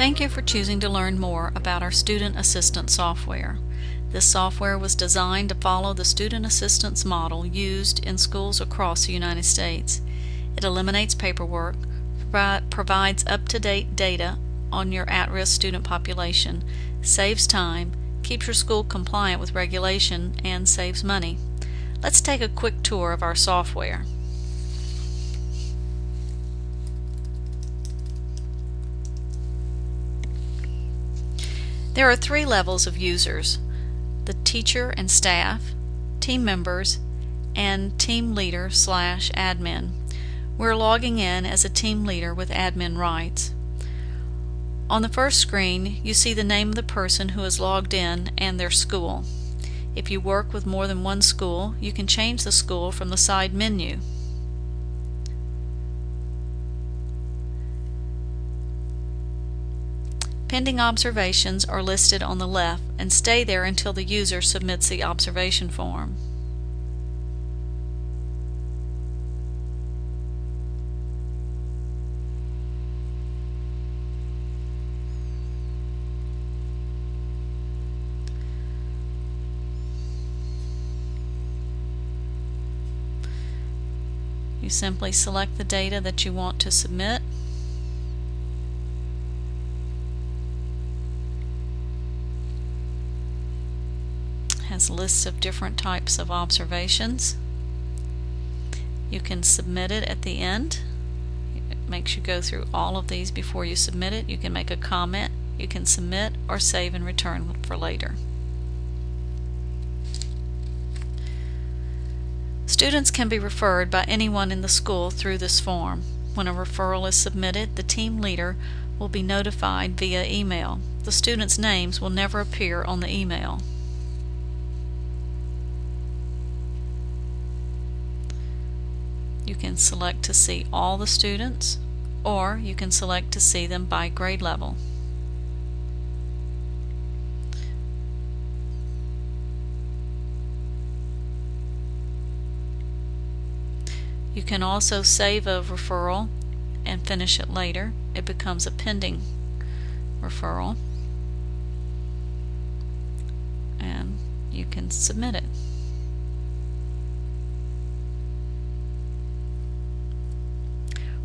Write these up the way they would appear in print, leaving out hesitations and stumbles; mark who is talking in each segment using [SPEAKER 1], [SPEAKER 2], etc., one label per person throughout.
[SPEAKER 1] Thank you for choosing to learn more about our Student Assistance software. This software was designed to follow the Student Assistance model used in schools across the United States. It eliminates paperwork, provides up-to-date data on your at-risk student population, saves time, keeps your school compliant with regulation, and saves money. Let's take a quick tour of our software. There are 3 levels of users: the teacher and staff, team members, and team leader/admin. We're logging in as a team leader with admin rights. On the first screen, you see the name of the person who is logged in and their school. If you work with more than one school, you can change the school from the side menu. Pending observations are listed on the left and stay there until the user submits the observation form. You simply select the data that you want to submit. Has lists of different types of observations. You can submit it at the end. It makes you go through all of these before you submit it. You can make a comment, you can submit, or save and return for later. Students can be referred by anyone in the school through this form. When a referral is submitted, the team leader will be notified via email. The students' names will never appear on the email. You can select to see all the students, or you can select to see them by grade level. You can also save a referral and finish it later. It becomes a pending referral, and you can submit it.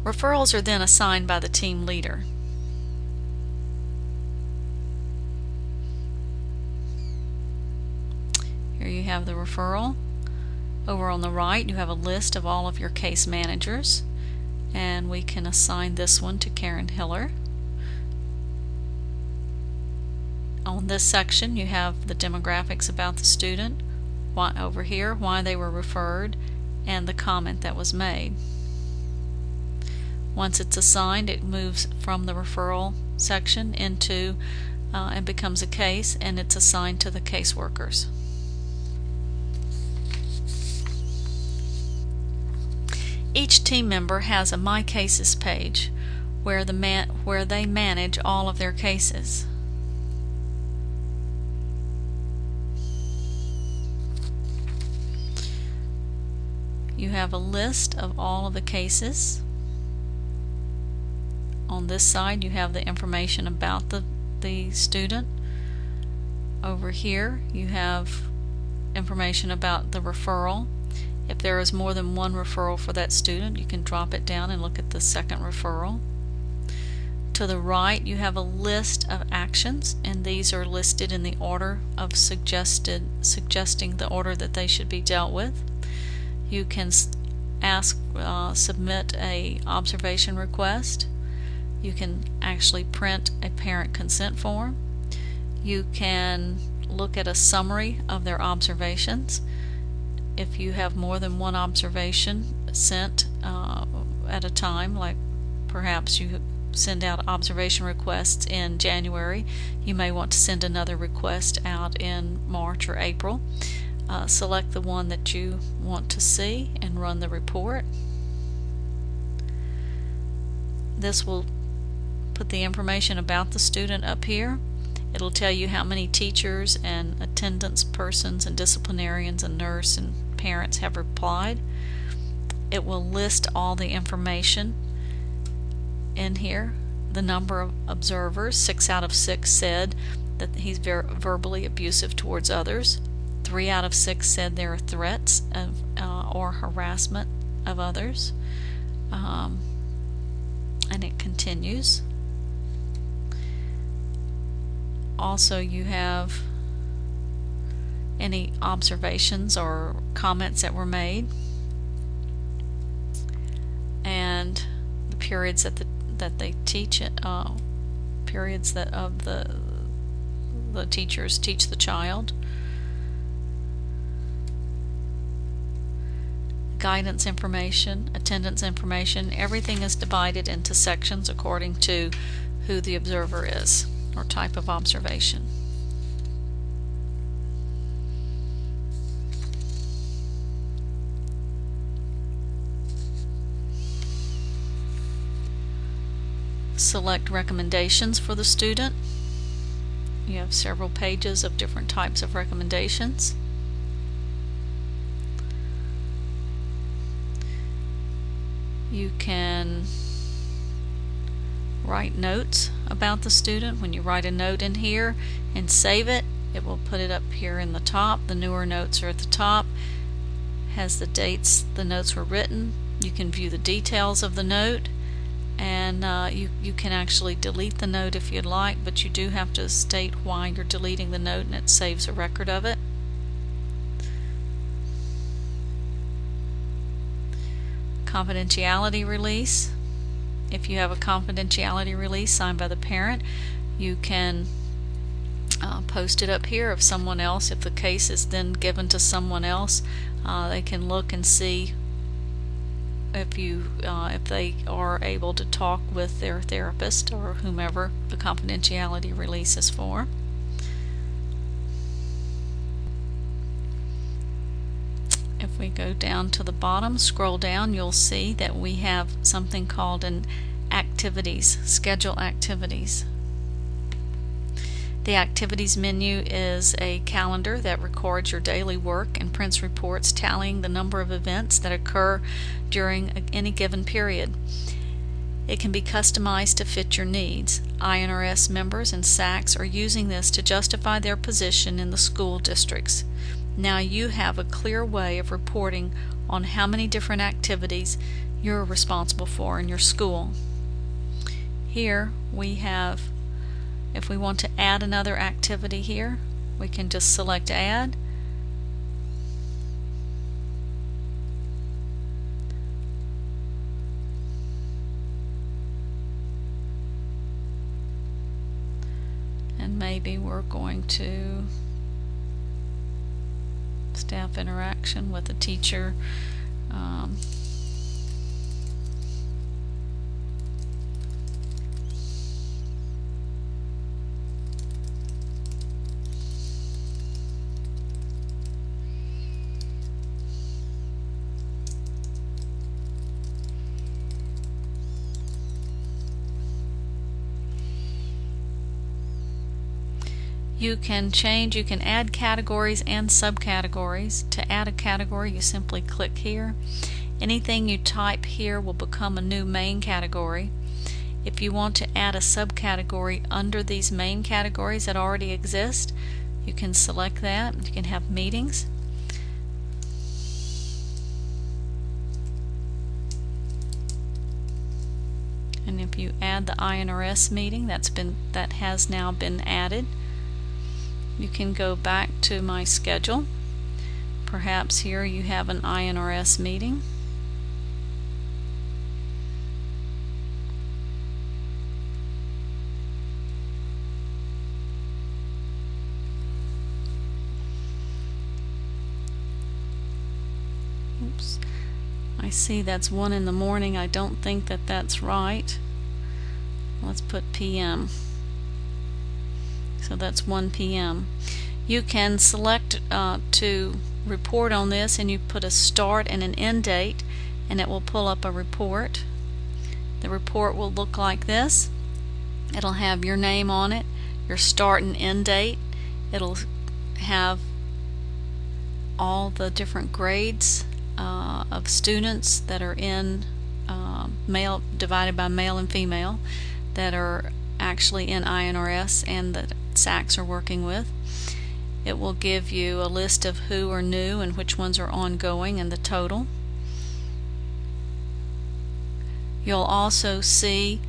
[SPEAKER 1] Referrals are then assigned by the team leader. Here you have the referral. Over on the right you have a list of all of your case managers, and we can assign this one to Karen Hiller. On this section you have the demographics about the student, over here why they were referred, and the comment that was made. Once it's assigned, it moves from the referral section into and becomes a case, and it's assigned to the caseworkers. Each team member has a My Cases page where they manage all of their cases. You have a list of all of the cases. On this side you have the information about the student. Over here you have information about the referral. If there is more than one referral for that student, you can drop it down and look at the second referral. To the right you have a list of actions, and these are listed in the order of suggesting the order that they should be dealt with. You can submit a observation request. You can actually print a parent consent form. You can look at a summary of their observations. If you have more than one observation sent at a time, like perhaps you send out observation requests in January, you may want to send another request out in March or April. Select the one that you want to see and run the report. This will put the information about the student up here. It'll tell you how many teachers and attendance persons and disciplinarians and nurse and parents have replied. It will list all the information in here the number of observers. 6 out of 6 said that he's verbally abusive towards others. 3 out of 6 said there are threats of, or harassment of others. And it continues. Also, you have any observations or comments that were made, and the periods that they teach it, periods that of the teachers teach the child. Guidance information, attendance information, everything is divided into sections according to who the observer is or type of observation. Select recommendations for the student. You have several pages of different types of recommendations. You can write notes about the student. When you write a note in here and save it, it will put it up here in the top. The newer notes are at the top. Has the dates the notes were written. You can view the details of the note, and you can actually delete the note if you'd like, but you do have to state why you're deleting the note, and it saves a record of it. Confidentiality release. If you have a confidentiality release signed by the parent, you can post it up here. If someone else, if the case is then given to someone else, they can look and see if they are able to talk with their therapist or whomever the confidentiality release is for. If we go down to the bottom, scroll down, you'll see that we have something called an activities, schedule activities. The activities menu is a calendar that records your daily work and prints reports tallying the number of events that occur during any given period. It can be customized to fit your needs. I&RS members and SACs are using this to justify their position in the school districts. Now you have a clear way of reporting on how many different activities you're responsible for in your school. Here we have, if we want to add another activity here, we can just select Add. And maybe we're going to staff interaction with a teacher. You can add categories and subcategories. To add a category, you simply click here. Anything you type here will become a new main category. If you want to add a subcategory under these main categories that already exist, you can select that. You can have meetings. And if you add the I&RS meeting, that has now been added. You can go back to my schedule. Perhaps here you have an I&RS meeting. Oops. I see that's 1 in the morning. I don't think that that's right. Let's put PM. So that's 1 p.m. You can select to report on this, and you put a start and an end date, and it will pull up a report. The report will look like this. It'll have your name on it, your start and end date. It'll have all the different grades of students that are in male, divided by male and female. that are actually in I&RS and that SACs are working with. It will give you a list of who are new and which ones are ongoing and the total. You'll also see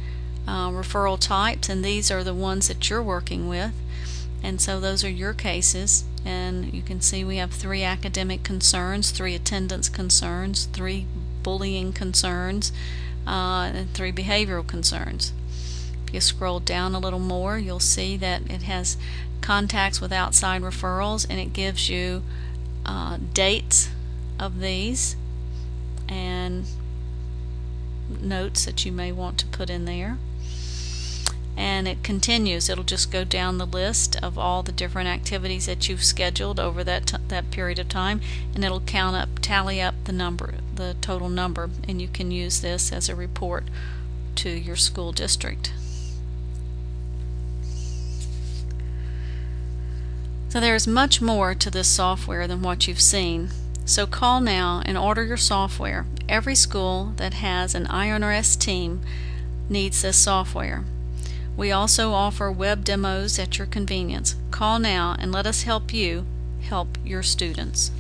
[SPEAKER 1] referral types, and these are the ones that you're working with, and so those are your cases. And you can see we have 3 academic concerns, 3 attendance concerns, 3 bullying concerns, and 3 behavioral concerns. If you scroll down a little more, you'll see that it has contacts with outside referrals, and it gives you dates of these and notes that you may want to put in there. And it continues. It'll just go down the list of all the different activities that you've scheduled over that period of time, and it'll tally up the total number, and you can use this as a report to your school district. So there is much more to this software than what you've seen. So call now and order your software. Every school that has an I&RS team needs this software. We also offer web demos at your convenience. Call now and let us help you help your students.